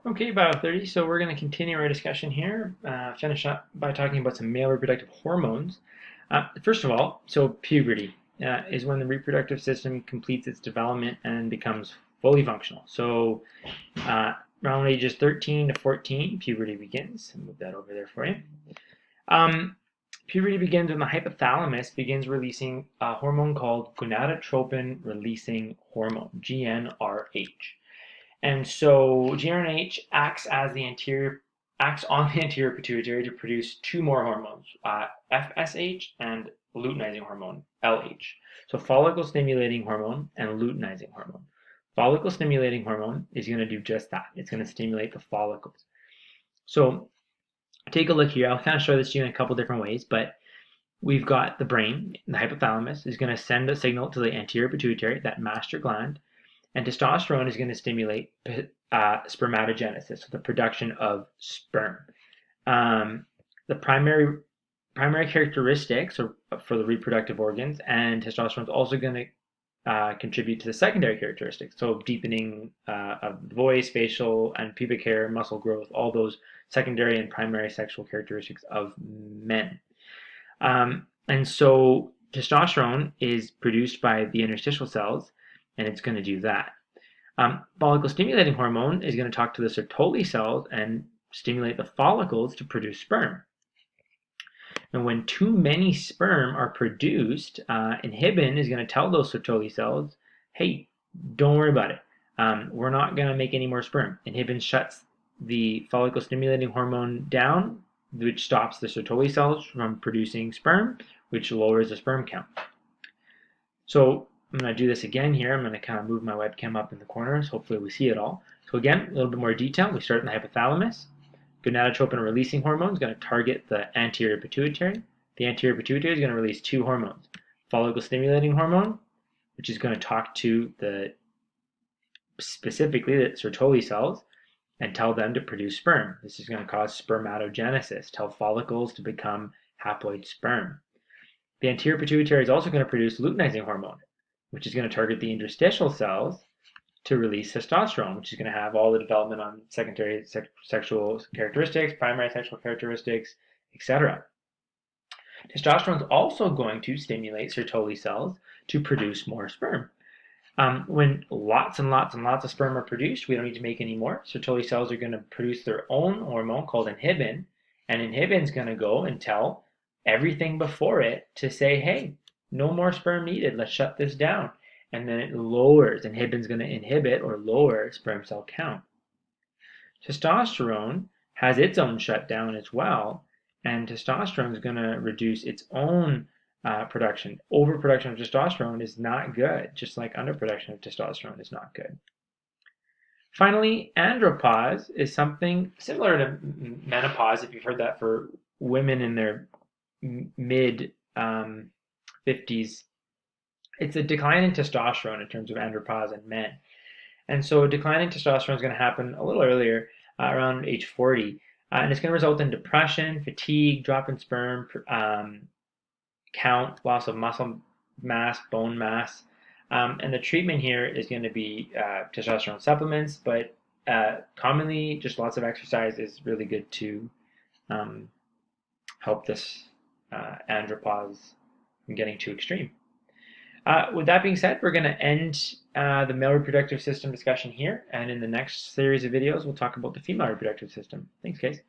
Okay, Bio30. So we're going to continue our discussion here. Finish up by talking about some male reproductive hormones. First of all, so puberty is when the reproductive system completes its development and becomes fully functional. So around ages 13 to 14, puberty begins. I'll move that over there for you. Puberty begins when the hypothalamus begins releasing a hormone called gonadotropin releasing hormone, GnRH. And so GnRH acts on the anterior pituitary to produce two more hormones, FSH and luteinizing hormone, LH. So follicle stimulating hormone and luteinizing hormone. Follicle stimulating hormone is going to do just that. It's going to stimulate the follicles. So take a look here. I'll kind of show this to you in a couple different ways, but we've got the brain, the hypothalamus is going to send a signal to the anterior pituitary, that master gland, and testosterone is going to stimulate spermatogenesis, so the production of sperm. The primary characteristics for the reproductive organs, and testosterone is also going to contribute to the secondary characteristics, so deepening of the voice, facial and pubic hair, muscle growth, all those secondary and primary sexual characteristics of men. And so testosterone is produced by the interstitial cells, and it's going to do that. Follicle stimulating hormone is going to talk to the Sertoli cells and stimulate the follicles to produce sperm. And when too many sperm are produced, inhibin is going to tell those Sertoli cells, hey, don't worry about it. We're not going to make any more sperm. Inhibin shuts the follicle stimulating hormone down, which stops the Sertoli cells from producing sperm, which lowers the sperm count. So I'm going to do this again here. I'm going to kind of move my webcam up in the corners. Hopefully we see it all. So again, a little bit more detail. We start in the hypothalamus. Gonadotropin releasing hormone is going to target the anterior pituitary. The anterior pituitary is going to release two hormones. Follicle stimulating hormone, which is going to talk to specifically the Sertoli cells and tell them to produce sperm. This is going to cause spermatogenesis, tell follicles to become haploid sperm. The anterior pituitary is also going to produce luteinizing hormone, which is going to target the interstitial cells to release testosterone, which is going to have all the development on secondary sexual characteristics, primary sexual characteristics, etc. Testosterone is also going to stimulate Sertoli cells to produce more sperm. When lots and lots and lots of sperm are produced, we don't need to make any more. Sertoli cells are going to produce their own hormone called inhibin, and inhibin is going to go and tell everything before it to say, hey, no more sperm needed, let's shut this down. And then it lowers, inhibin's going to inhibit or lower sperm cell count. Testosterone has its own shutdown as well, and testosterone is going to reduce its own production. Overproduction of testosterone is not good, just like underproduction of testosterone is not good. Finally, andropause is something similar to menopause, if you've heard that for women in their mid 50s. It's a decline in testosterone in terms of andropause in men. And so a decline in testosterone is going to happen a little earlier, around age 40. And it's going to result in depression, fatigue, drop in sperm count, loss of muscle mass, bone mass. And the treatment here is going to be testosterone supplements, but commonly just lots of exercise is really good to help this andropause from getting too extreme. With that being said, we're going to end the male reproductive system discussion here, and in the next series of videos, we'll talk about the female reproductive system. Thanks, guys.